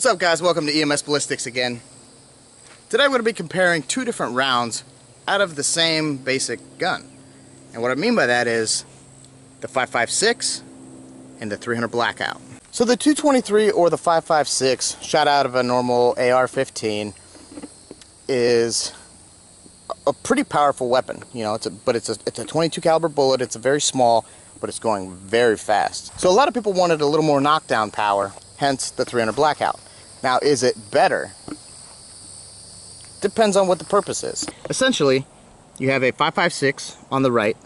What's up, guys? Welcome to EMS Ballistics again. Today we're going to be comparing two different rounds out of the same basic gun. And what I mean by that is the 5.56 and the 300 blackout. So the 223 or the 5.56 shot out of a normal AR-15 is a pretty powerful weapon. You know, it's a 22 caliber bullet. It's a very small, but it's going very fast. So a lot of people wanted a little more knockdown power, hence the 300 blackout. Now, is it better? Depends on what the purpose is. Essentially, you have a 5.56 on the right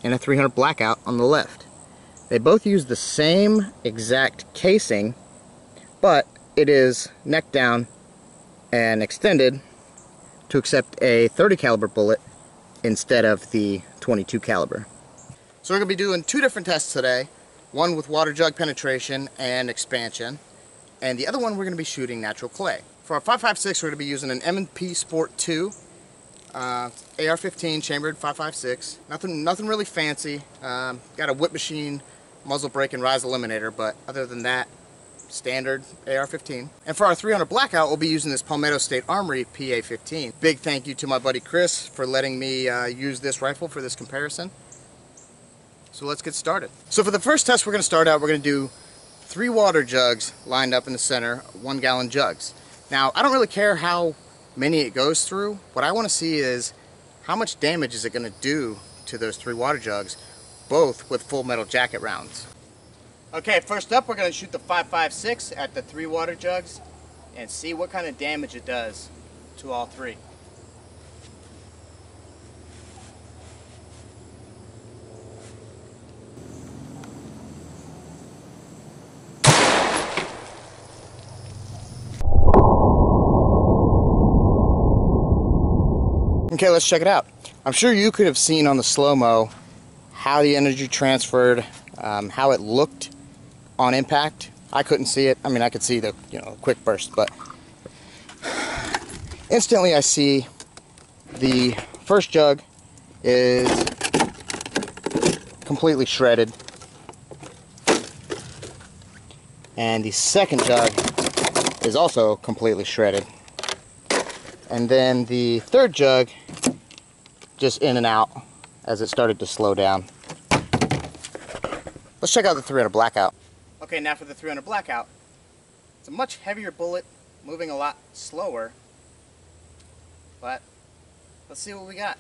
and a 300 blackout on the left. They both use the same exact casing, but it is neck down and extended to accept a 30 caliber bullet instead of the 22 caliber. So we're going to be doing two different tests today. One with water jug penetration and expansion, and the other one we're going to be shooting natural clay. For our 5.56 we're going to be using an M&P Sport 2 AR-15 chambered 5.56. Nothing really fancy. Got a whip machine, muzzle brake, and rise eliminator, but other than that, standard AR-15. And for our 300 blackout, we'll be using this Palmetto State Armory PA-15. Big thank you to my buddy Chris for letting me use this rifle for this comparison. So let's get started. So for the first test we're going to do 3 water jugs lined up in the center, 1 gallon jugs. Now, I don't really care how many it goes through. What I want to see is how much damage is it going to do to those 3 water jugs, both with full metal jacket rounds. Okay, first up we're going to shoot the 5.56 at the 3 water jugs and see what kind of damage it does to all 3. Okay, let's check it out. I'm sure you could have seen on the slow-mo how the energy transferred, how it looked on impact. I couldn't see it. I mean, I could see the quick burst, but instantly I see the first jug is completely shredded, and the second jug is also completely shredded. And then the third jug, just in and out as it started to slow down. Let's check out the 300 blackout. Okay, now for the 300 blackout. It's a much heavier bullet, moving a lot slower, but let's see what we got.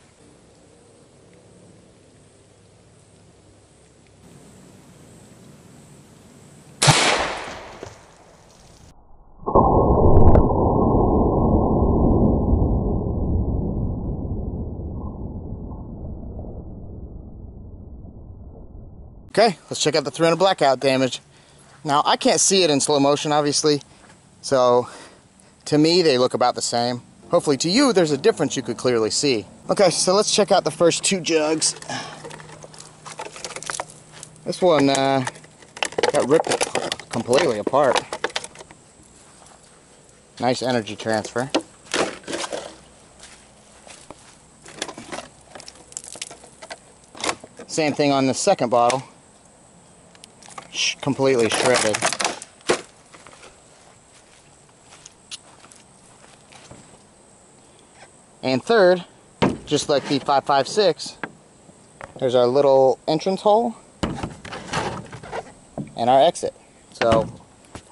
Okay, let's check out the 300 blackout damage. Now, I can't see it in slow motion, obviously, so to me they look about the same. Hopefully to you there's a difference you could clearly see. Okay, so let's check out the first 2 jugs. This one got ripped completely apart. Nice energy transfer. Same thing on the second bottle. Completely shredded. And third, just like the 5.56, there's our little entrance hole and our exit. So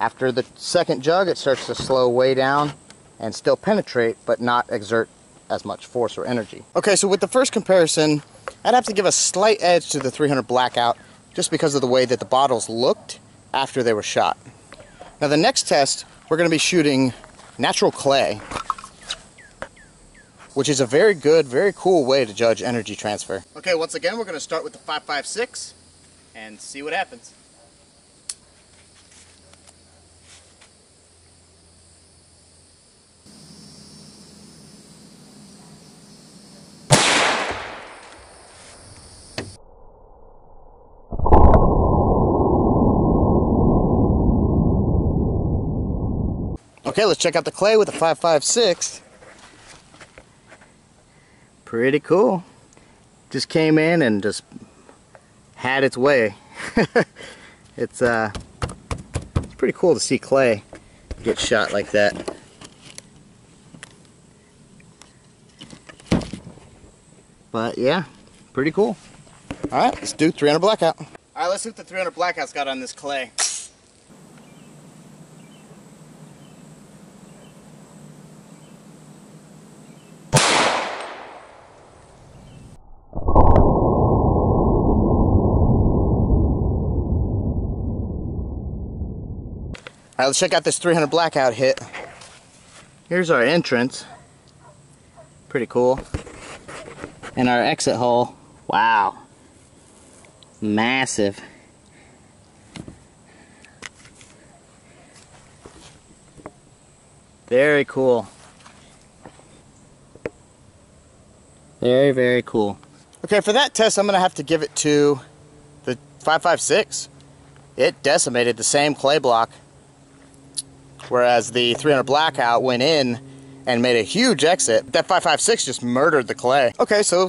after the second jug, it starts to slow way down and still penetrate, but not exert as much force or energy. Okay, so with the first comparison, I'd have to give a slight edge to the 300 blackout, just because of the way that the bottles looked after they were shot. Now the next test, we're going to be shooting natural clay, which is a very good, very cool way to judge energy transfer. Okay, once again, we're going to start with the 5.56 and see what happens. Okay, let's check out the clay with the 5.56. Pretty cool. Just came in and just had its way. It's pretty cool to see clay get shot like that. But yeah, pretty cool. Alright, let's do 300 blackout. Alright, let's see what the 300 blackout's got on this clay. Alright, let's check out this 300 blackout hit. Here's our entrance. Pretty cool. And our exit hole. Wow. Massive. Very cool. Very, very cool. Okay, for that test, I'm going to have to give it to the 5.56. It decimated the same clay block, whereas the 300 blackout went in and made a huge exit. That 5.56 just murdered the clay. Okay, so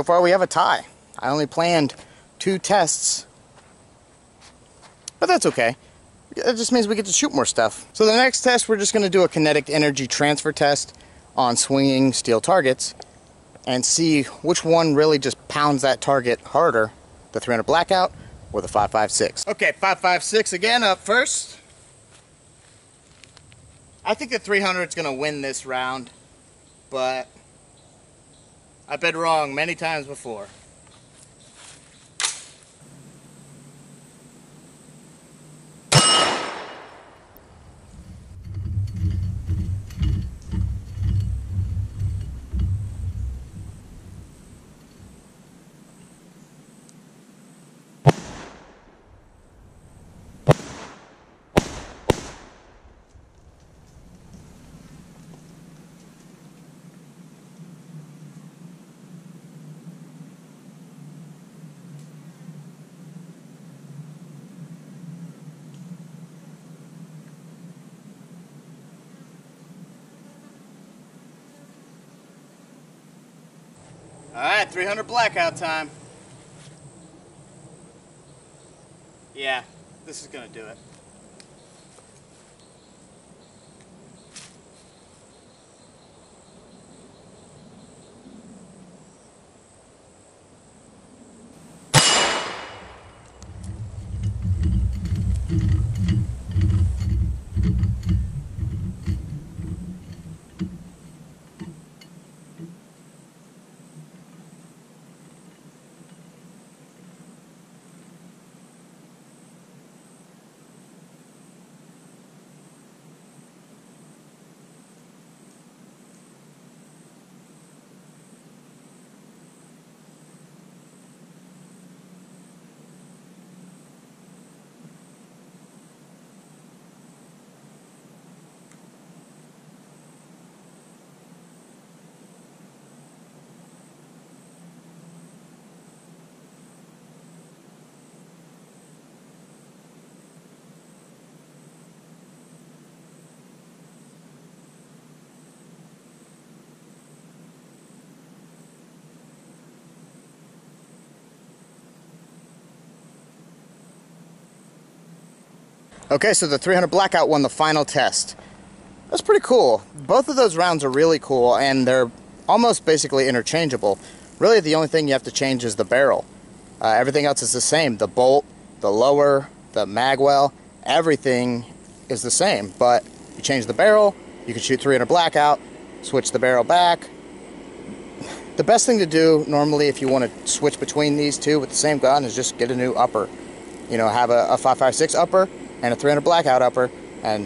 far we have a tie. I only planned 2 tests, but that's okay. That just means we get to shoot more stuff. So the next test, we're just going to do a kinetic energy transfer test on swinging steel targets and see which one really just pounds that target harder, the 300 blackout or the 5.56. Okay, 5.56 again up first. I think the 300 is going to win this round, but I've been wrong many times before. Alright, 300 blackout time. Yeah, this is gonna do it. Okay, so the 300 blackout won the final test. That's pretty cool. Both of those rounds are really cool, and they're almost basically interchangeable. Really, the only thing you have to change is the barrel. Everything else is the same. The bolt, the lower, the magwell, everything is the same. But you change the barrel, you can shoot 300 blackout, switch the barrel back. The best thing to do normally if you want to switch between these two with the same gun is just get a new upper. You know, have a 5.56 upper and a 300 blackout upper, and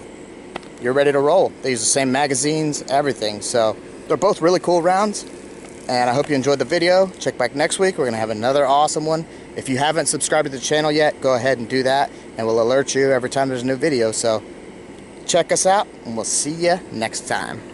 you're ready to roll. They use the same magazines, everything. So they're both really cool rounds, and I hope you enjoyed the video. Check back next week. We're gonna have another awesome one. If you haven't subscribed to the channel yet, go ahead and do that, and we'll alert you every time there's a new video. So check us out, and we'll see you next time.